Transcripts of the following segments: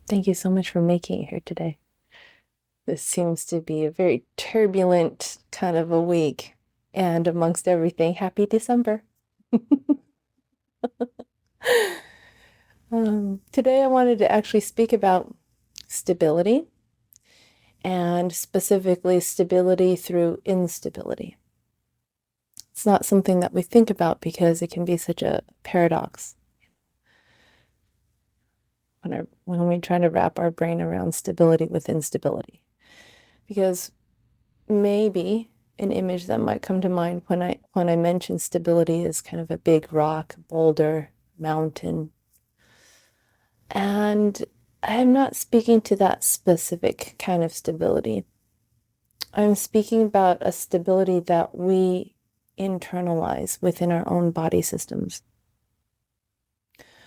Thank you so much for making it here today. This seems to be a very turbulent kind of a week. And amongst everything, happy December. Today, I wanted to actually speak about stability and specifically stability through instability. It's not something that we think about because it can be such a paradox when we try to wrap our brain around stability with instability. Because maybe an image that might come to mind when I mention stability is kind of a big rock, boulder, mountain. And I'm not speaking to that specific kind of stability. I'm speaking about a stability that we internalize within our own body systems.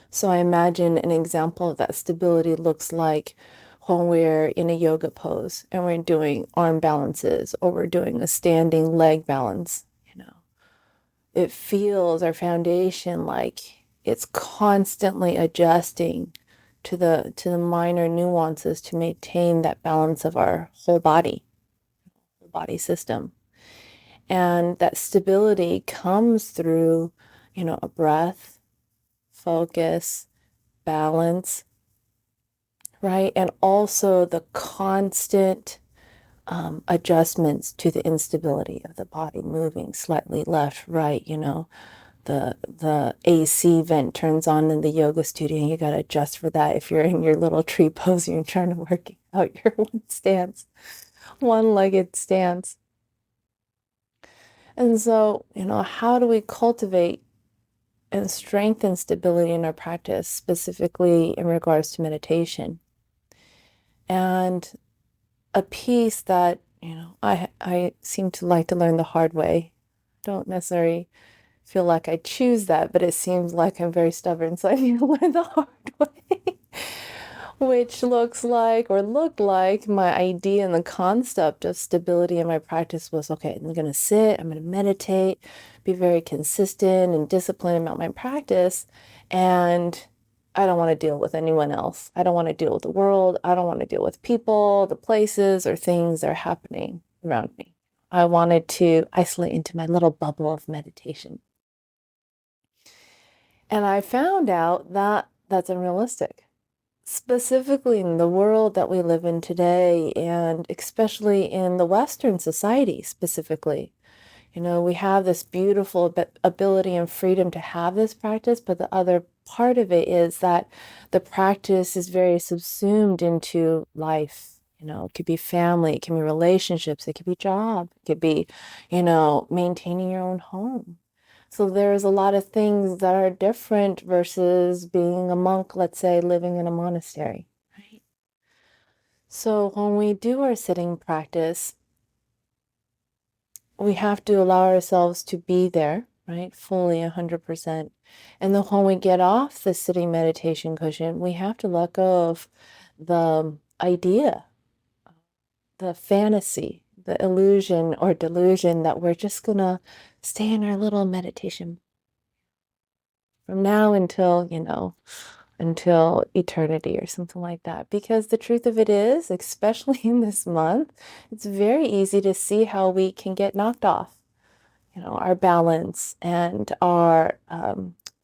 So I imagine an example of that stability looks like when we're in a yoga pose and we're doing arm balances or we're doing a standing leg balance. It feels our foundation like it's constantly adjusting to the minor nuances to maintain that balance of our whole body system. And that stability comes through, a breath, focus, balance, right? And also the constant adjustments to the instability of the body, moving slightly left, right, the AC vent turns on in the yoga studio and you got to adjust for that if you're in your little tree pose and you're trying to work out your one-legged stance. And so, how do we cultivate and strengthen stability in our practice, specifically in regards to meditation? And a piece that, I seem to like to learn the hard way. Don't necessarily feel like I choose that, but it seems like I'm very stubborn, so I need to learn the hard way. Which looks like or looked like my idea and the concept of stability in my practice was, okay, I'm going to sit, I'm going to meditate, be very consistent and disciplined about my practice, and I don't want to deal with anyone else. I don't want to deal with the world. I don't want to deal with people, the places, or things that are happening around me. I wanted to isolate into my little bubble of meditation. And I found out that that's unrealistic, specifically in the world that we live in today, and especially in the Western society specifically. We have this beautiful ability and freedom to have this practice, but the other part of it is that the practice is very subsumed into life. It could be family, it can be relationships, it could be job, it could be, maintaining your own home. So there's a lot of things that are different versus being a monk, let's say, living in a monastery, right? So when we do our sitting practice, we have to allow ourselves to be there, right? Fully 100%. And then when we get off the sitting meditation cushion, we have to let go of the idea, the fantasy, the illusion or delusion that we're just gonna stay in our little meditation from now until eternity or something like that. Because the truth of it is, especially in this month, it's very easy to see how we can get knocked off, our balance and our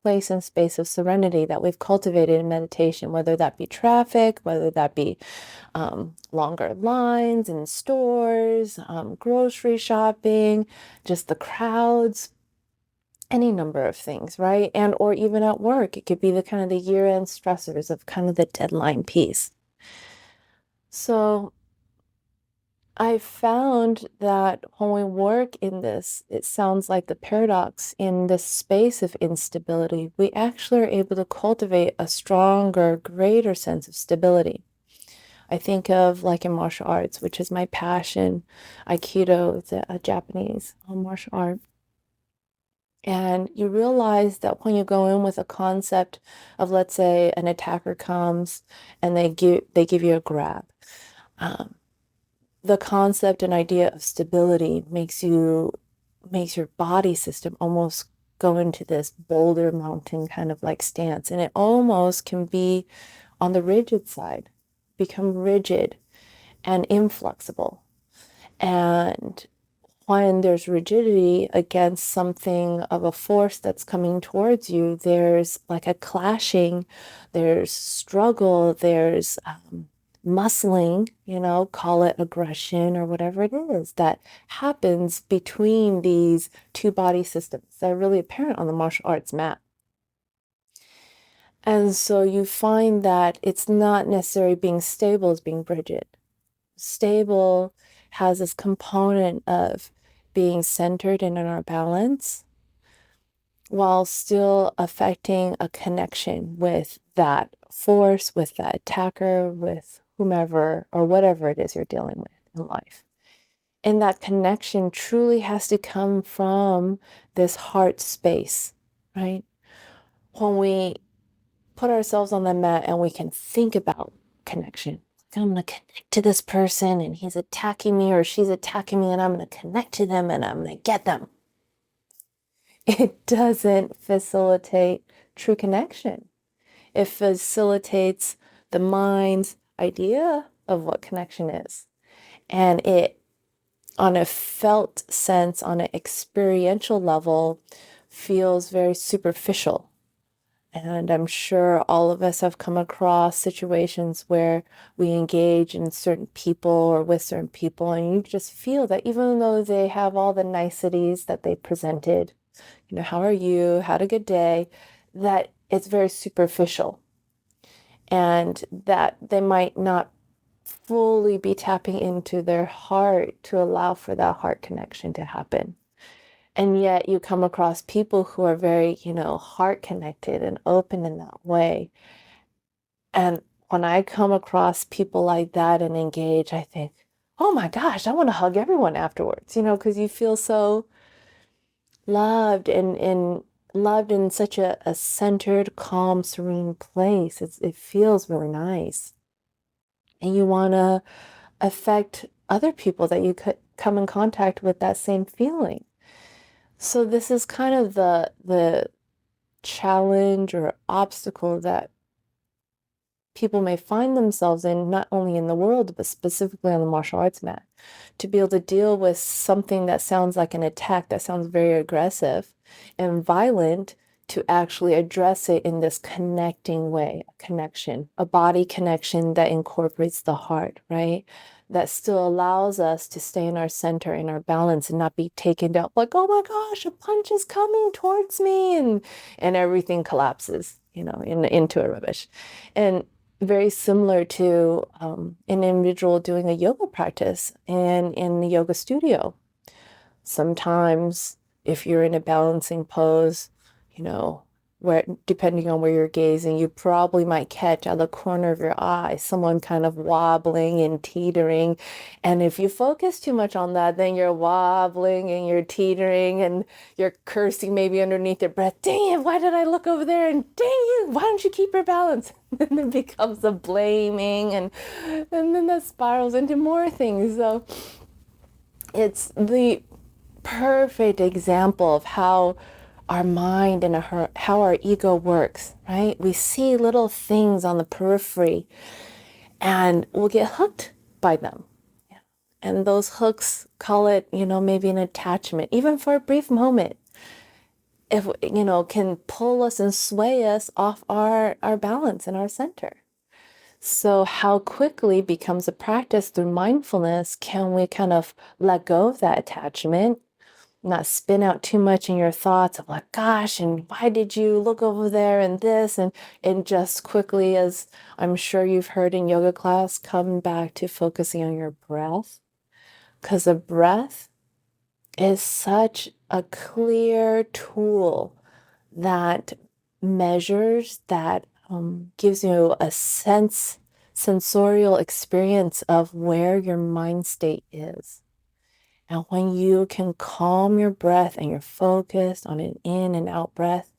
place and space of serenity that we've cultivated in meditation, whether that be traffic, whether that be longer lines in stores, grocery shopping, just the crowds, any number of things, right? And or even at work, it could be the kind of the year-end stressors of kind of the deadline piece. So I found that when we work in this, it sounds like the paradox in this space of instability, we actually are able to cultivate a stronger, greater sense of stability. I think of like in martial arts, which is my passion. Aikido, it's a Japanese martial art. And you realize that when you go in with a concept of, let's say, an attacker comes and they give you a grab. The concept and idea of stability makes your body system almost go into this boulder mountain kind of like stance. And it almost can be on the rigid side. become rigid and inflexible. And when there's rigidity against something of a force that's coming towards you, there's like a clashing, there's struggle, there's muscling, call it aggression or whatever it is that happens between these two body systems that are really apparent on the martial arts mat. And so you find that it's not necessarily being stable as being rigid. Stable has this component of being centered and in our balance while still affecting a connection with that force, with that attacker, with whomever or whatever it is you're dealing with in life. And that connection truly has to come from this heart space, right? When we put ourselves on the mat and we can think about connection. I'm going to connect to this person and he's attacking me or she's attacking me and I'm going to connect to them and I'm going to get them. It doesn't facilitate true connection. It facilitates the mind's idea of what connection is. And it, on a felt sense, on an experiential level, feels very superficial. And I'm sure all of us have come across situations where we engage in certain people or with certain people, and you just feel that even though they have all the niceties that they presented, how are you, had a good day, that it's very superficial and that they might not fully be tapping into their heart to allow for that heart connection to happen. And yet you come across people who are very, heart connected and open in that way. And when I come across people like that and engage, I think, oh my gosh, I want to hug everyone afterwards, because you feel so loved and loved in such a centered, calm, serene place. It feels really nice. And you want to affect other people that you could come in contact with that same feeling. So this is kind of the challenge or obstacle that people may find themselves in, not only in the world, but specifically on the martial arts mat, to be able to deal with something that sounds like an attack, that sounds very aggressive and violent, to actually address it in this connecting way, a connection, a body connection that incorporates the heart, right? That still allows us to stay in our center, in our balance, and not be taken down like, oh my gosh, a punch is coming towards me, and everything collapses, into a rubbish. And very similar to an individual doing a yoga practice and in the yoga studio. Sometimes if you're in a balancing pose, where depending on where you're gazing, you probably might catch out of the corner of your eye someone kind of wobbling and teetering. And if you focus too much on that, then you're wobbling and you're teetering and you're cursing maybe underneath your breath. Dang it, why did I look over there? And dang you, why don't you keep your balance? And then it becomes a blaming and then that spirals into more things. So it's the perfect example of how our mind and how our ego works, right? We see little things on the periphery and we'll get hooked by them. And those hooks, call it, maybe an attachment, even for a brief moment, if, can pull us and sway us off our balance and our center. So how quickly becomes a practice through mindfulness can we kind of let go of that attachment, not spin out too much in your thoughts of like, gosh, and why did you look over there and this, and just quickly, as I'm sure you've heard in yoga class, come back to focusing on your breath, because the breath is such a clear tool that measures, that gives you a sensorial experience of where your mind state is. And when you can calm your breath and you're focused on an in and out breath,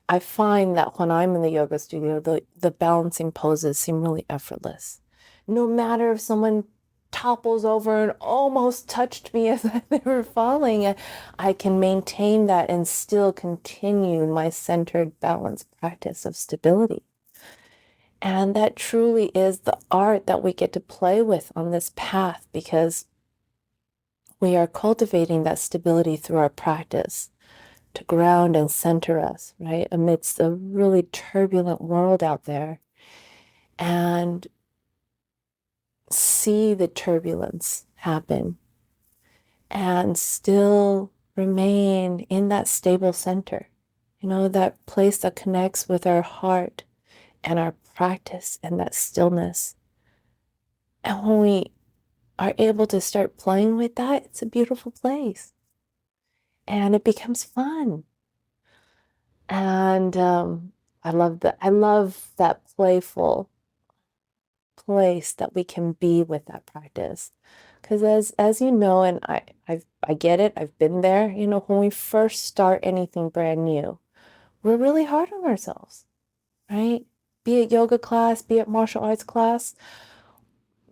I find that when I'm in the yoga studio, the balancing poses seem really effortless. No matter if someone topples over and almost touched me as they were falling, I can maintain that and still continue my centered balance practice of stability. And that truly is the art that we get to play with on this path, because we are cultivating that stability through our practice to ground and center us, right? Amidst a really turbulent world out there, and see the turbulence happen and still remain in that stable center, that place that connects with our heart and our practice and that stillness. And when we are able to start playing with that, it's a beautiful place and it becomes fun. And I love that. I love that playful place that we can be with that practice. Because as you know, and I get it, I've been there, when we first start anything brand new, we're really hard on ourselves, right? Be it yoga class, be it martial arts class.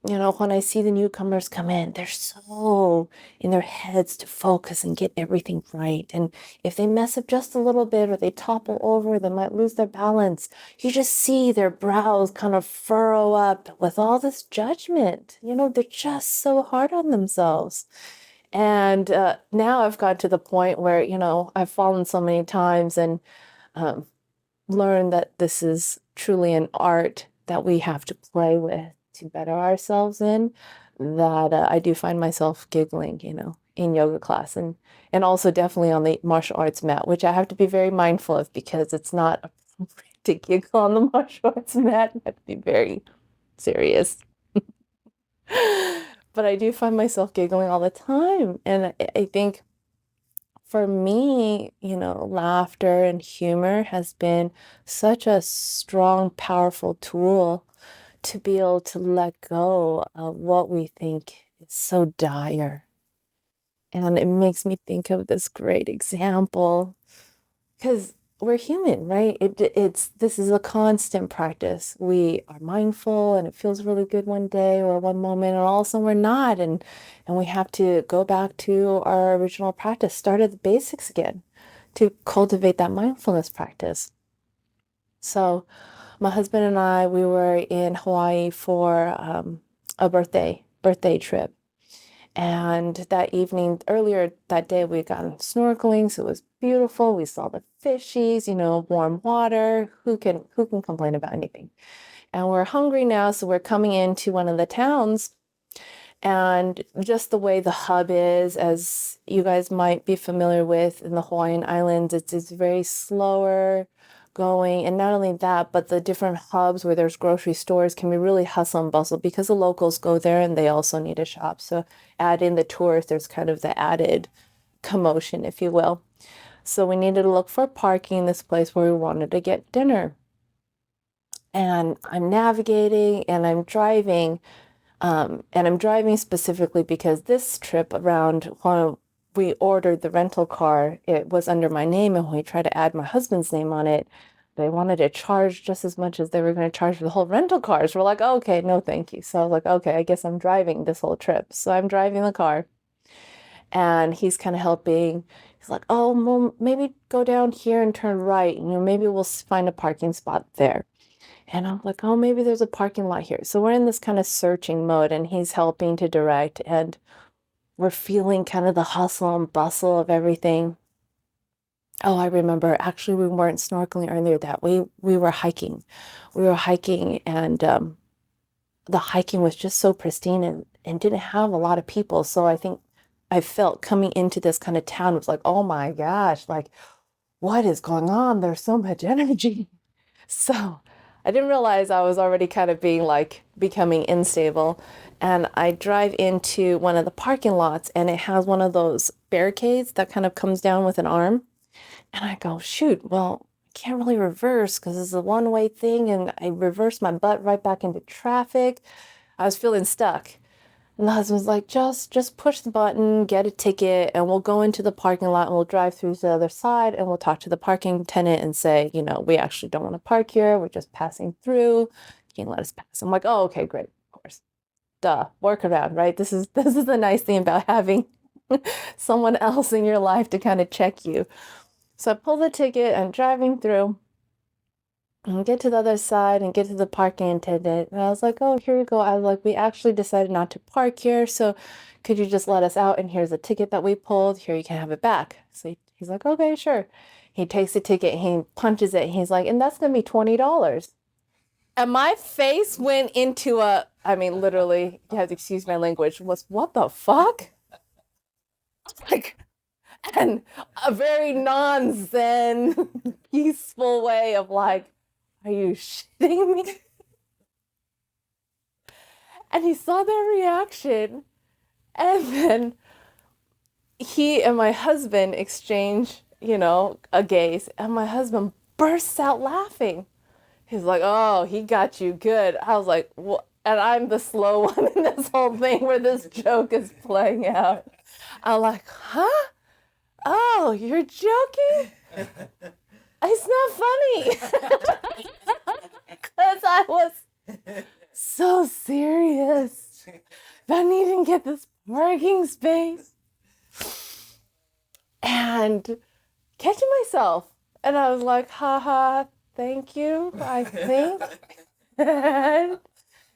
When I see the newcomers come in, they're so in their heads to focus and get everything right. And if they mess up just a little bit or they topple over, they might lose their balance. You just see their brows kind of furrow up with all this judgment. They're just so hard on themselves. And now I've got to the point where, I've fallen so many times and um, learned that this is truly an art that we have to play with to better ourselves in, that I do find myself giggling, in yoga class, and also definitely on the martial arts mat, which I have to be very mindful of because it's not appropriate to giggle on the martial arts mat. I have to be very serious. But I do find myself giggling all the time. And I think for me, laughter and humor has been such a strong, powerful tool to be able to let go of what we think is so dire. And it makes me think of this great example because we're human, right? This is a constant practice. We are mindful and it feels really good one day or one moment, and all of a sudden we're not. And we have to go back to our original practice, start at the basics again to cultivate that mindfulness practice. So my husband and I, we were in Hawaii for a birthday trip. And that evening, earlier that day, we had gone snorkeling, so it was beautiful. We saw the fishies, warm water. Who can complain about anything? And we're hungry now, so we're coming into one of the towns. And just the way the hub is, as you guys might be familiar with in the Hawaiian Islands, it's very slower going. And not only that, but the different hubs where there's grocery stores can be really hustle and bustle because the locals go there and they also need a shop. So add in the tourists, there's kind of the added commotion, if you will. So we needed to look for parking in this place where we wanted to get dinner. And I'm navigating and I'm driving. And I'm driving specifically because this trip around, when we ordered the rental car, it was under my name. And when we tried to add my husband's name on it, they wanted to charge just as much as they were going to charge for the whole rental cars. We're like, oh, okay, no, thank you. So I was like, okay, I guess I'm driving this whole trip. So I'm driving the car and he's kind of helping. He's like, oh, well, maybe go down here and turn right. Maybe we'll find a parking spot there. And I'm like, oh, maybe there's a parking lot here. So we're in this kind of searching mode and he's helping to direct and we're feeling kind of the hustle and bustle of everything. Oh, I remember actually we weren't snorkeling earlier that we were hiking. We were hiking and the hiking was just so pristine and didn't have a lot of people. So I think I felt coming into this kind of town was like, oh my gosh, like what is going on? There's so much energy. So I didn't realize I was already kind of becoming unstable. And I drive into one of the parking lots and it has one of those barricades that kind of comes down with an arm. And I go, shoot, well, I can't really reverse because it's a one-way thing. And I reversed my butt right back into traffic. I was feeling stuck. And the husband's like, just push the button, get a ticket, and we'll go into the parking lot and we'll drive through to the other side and we'll talk to the parking attendant and say, we actually don't want to park here. We're just passing through. Can you let us pass? I'm like, oh, okay, great. Of course. Duh. Work around, right? This is the nice thing about having someone else in your life to kind of check you. So I pull the ticket, I'm driving through, and get to the other side and get to the parking attendant. And I was like, oh, here you go. I was like, we actually decided not to park here. So could you just let us out? And here's a ticket that we pulled. Here, you can have it back. So he's like, okay, sure. He takes the ticket, he punches it. He's like, and that's going to be $20. And my face went into I mean, literally, you have to excuse my language, was what the fuck? Like, and a very non-zen, peaceful way of like, are you shitting me? And he saw their reaction. And then he and my husband exchange, a gaze. And my husband bursts out laughing. He's like, oh, he got you good. I was like, what? And I'm the slow one in this whole thing where this joke is playing out. I'm like, huh? Oh, you're joking? It's not funny. Because I was so serious about needing to get this parking space and catching myself. And I was like, haha, thank you, I think. And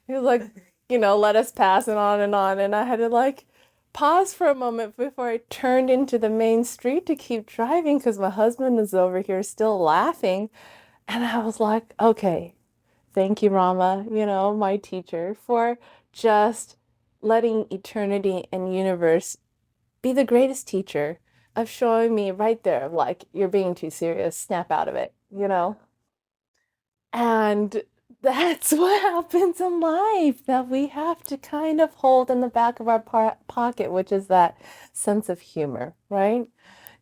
he was like, let us pass and on and on. And I had to like pause for a moment before I turned into the main street to keep driving because my husband was over here still laughing. And I was like, okay, thank you, Rama, my teacher, for just letting eternity and universe be the greatest teacher of showing me right there, like, you're being too serious, snap out of it. And that's what happens in life that we have to kind of hold in the back of our pocket, which is that sense of humor, right?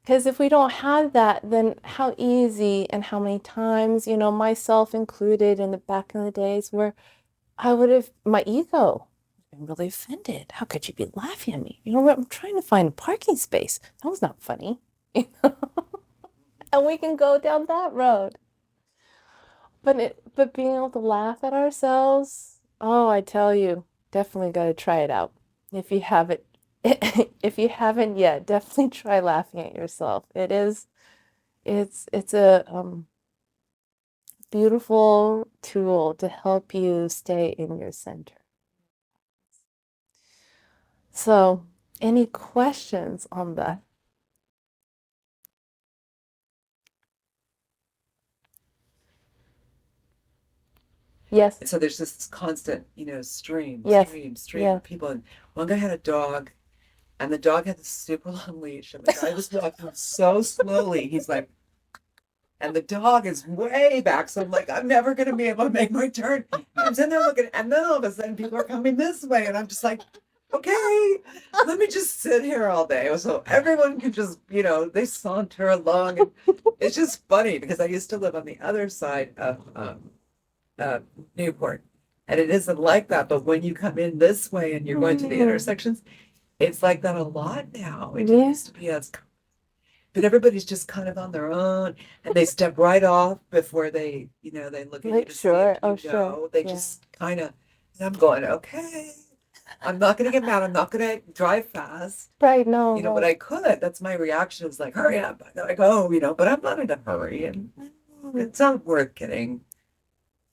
Because if we don't have that, then how easy and how many times, myself included in the back in the days where my ego been really offended. How could you be laughing at me? You know what? I'm trying to find a parking space. That was not funny. And we can go down that road. But being able to laugh at ourselves, oh, I tell you, definitely got to try it out. If you haven't, if you haven't yet, definitely try laughing at yourself. It's a beautiful tool to help you stay in your center. So, any questions on that? Yes. So there's this constant, stream, Yes. stream, stream Yeah. of people. And one guy had a dog, and the dog had this super long leash, and the guy was walking so slowly. He's like, and the dog is way back. So I'm like, I'm never going to be able to make my turn. I'm sitting there looking, and then all of a sudden people are coming this way. And I'm just like, okay, let me just sit here all day. So everyone can just, they saunter along. And it's just funny because I used to live on the other side of uh, Newport. And it isn't like that. But when you come in this way and you're going to the intersections, it's like that a lot now. It Yeah. used to be as, but everybody's just kind of on their own and they step right off before they look at you Like, to see sure. if Oh, you sure. know. They Yeah. just kind of, and I'm going, okay, I'm not going to get mad. I'm not going to drive fast. Right. No, But right. I could. That's my reaction is like, hurry up. I gotta go, but I'm not in a hurry. And it's not worth getting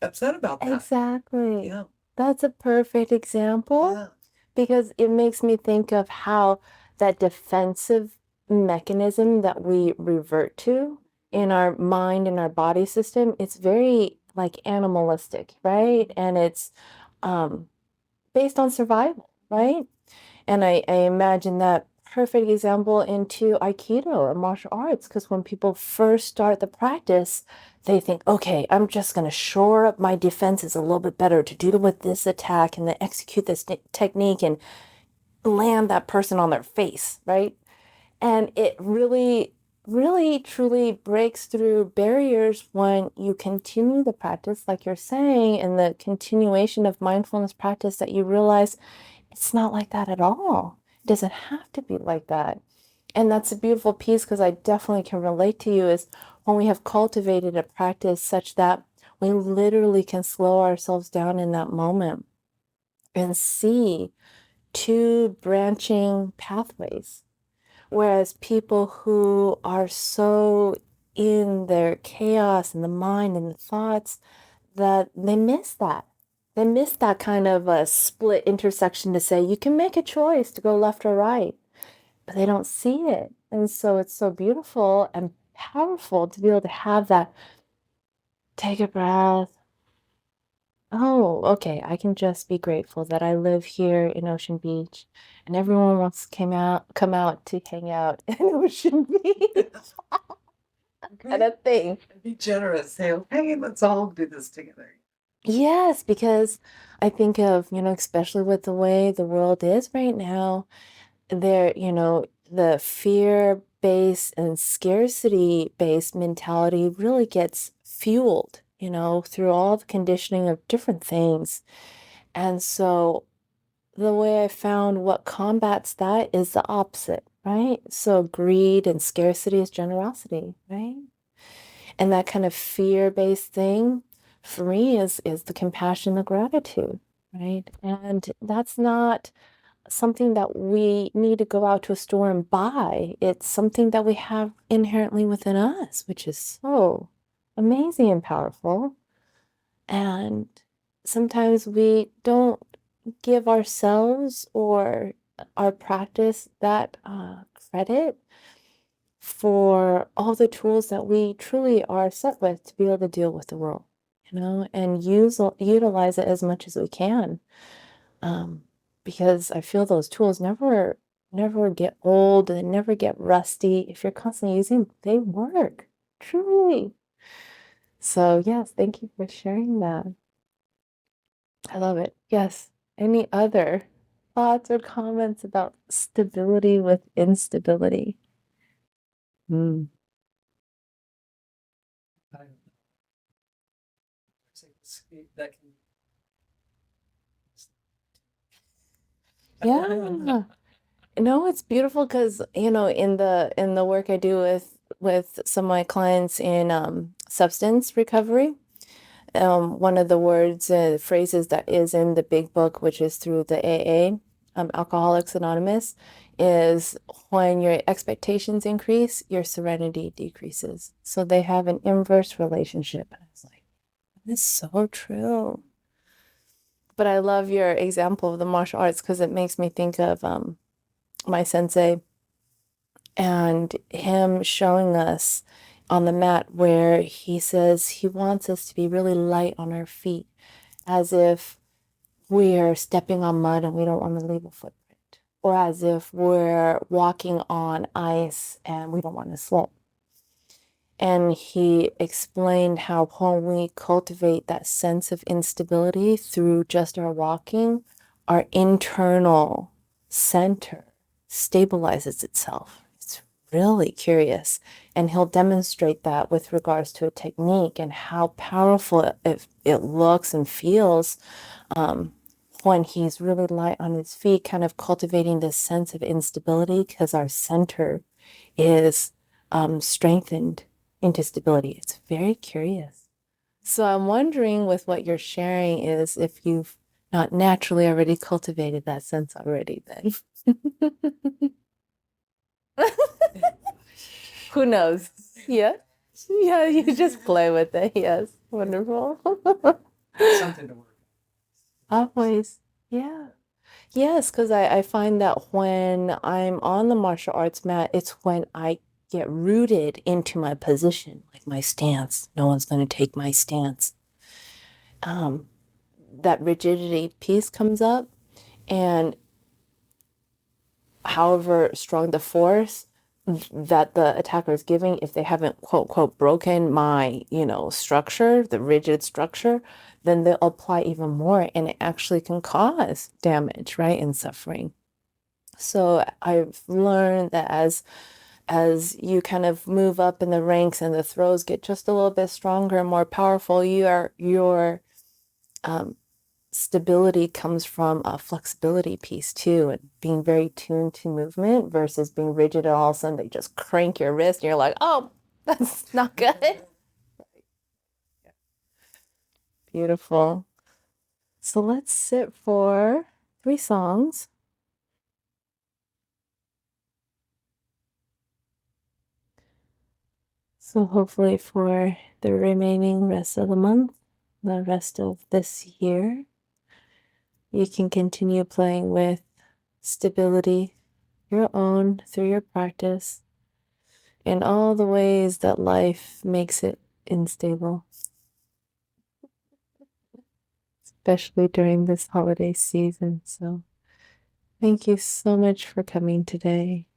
upset about that. Exactly. Yeah. That's a perfect example Yeah. because it makes me think of how that defensive mechanism that we revert to in our mind and our body system, it's very like animalistic, right? And it's um, based on survival, right? And I imagine that perfect example into Aikido or martial arts, because when people first start the practice, they think, okay, I'm just going to shore up my defenses a little bit better to deal with this attack and then execute this technique and land that person on their face, right? And it really, really, truly breaks through barriers when you continue the practice, like you're saying, and the continuation of mindfulness practice that you realize it's not like that at all. It doesn't have to be like that. And that's a beautiful piece because I definitely can relate to you is when we have cultivated a practice such that we literally can slow ourselves down in that moment and see two branching pathways. Whereas people who are so in their chaos and the mind and the thoughts that they miss that. They miss that kind of a split intersection to say you can make a choice to go left or right, but they don't see it. And so it's so beautiful and powerful to be able to have that. Take a breath. Oh, okay. I can just be grateful that I live here in Ocean Beach and everyone wants to come out to hang out in Ocean Beach. Kind of thing. Be generous. Say, hey, let's all do this together. Yes, because I think of, especially with the way the world is right now, the fear-based and scarcity-based mentality really gets fueled, through all the conditioning of different things. And so the way I found what combats that is the opposite, right? So greed and scarcity is generosity, right? And that kind of fear-based thing for me is the compassion, the gratitude, right? And that's not something that we need to go out to a store and buy. It's something that we have inherently within us, which is so amazing and powerful. And sometimes we don't give ourselves or our practice that credit for all the tools that we truly are set with to be able to deal with the world, and utilize it as much as we can. Because I feel those tools never get old and never get rusty. If you're constantly using them, they work, truly. So yes, thank you for sharing that. I love it. Yes. Any other thoughts or comments about stability with instability? Mm. That Yeah. No, it's beautiful because, in the work I do with some of my clients in substance recovery, one of the words, phrases that is in the big book, which is through the AA, Alcoholics Anonymous, is when your expectations increase, your serenity decreases. So they have an inverse relationship. And I was like, this is so true. But I love your example of the martial arts because it makes me think of my sensei and him showing us on the mat where he says he wants us to be really light on our feet, as if we're stepping on mud and we don't want to leave a footprint, or as if we're walking on ice and we don't want to slip. And he explained how when we cultivate that sense of instability through just our walking, our internal center stabilizes itself. It's really curious. And he'll demonstrate that with regards to a technique and how powerful it looks and feels when he's really light on his feet, kind of cultivating this sense of instability because our center is strengthened into stability. It's very curious. So I'm wondering with what you're sharing is if you've not naturally already cultivated that sense already then. Who knows? Yeah. Yeah, you just play with it. Yes. Wonderful. something to work Always. Yeah. Yes, because I find that when I'm on the martial arts mat, it's when I get rooted into my position, like my stance. No one's going to take my stance. Um, that rigidity piece comes up, and however strong the force that the attacker is giving, if they haven't quote quote broken my, structure, the rigid structure, then they'll apply even more, and it actually can cause damage, right, and suffering. So I've learned that as you kind of move up in the ranks and the throws get just a little bit stronger and more powerful, your um, stability comes from a flexibility piece too, and being very tuned to movement versus being rigid and all of a sudden they just crank your wrist and you're like, oh, that's not good. Beautiful. So let's sit for 3 songs. So hopefully for the remaining rest of the month, the rest of this year, you can continue playing with stability, your own, through your practice, in all the ways that life makes it unstable, especially during this holiday season. So thank you so much for coming today.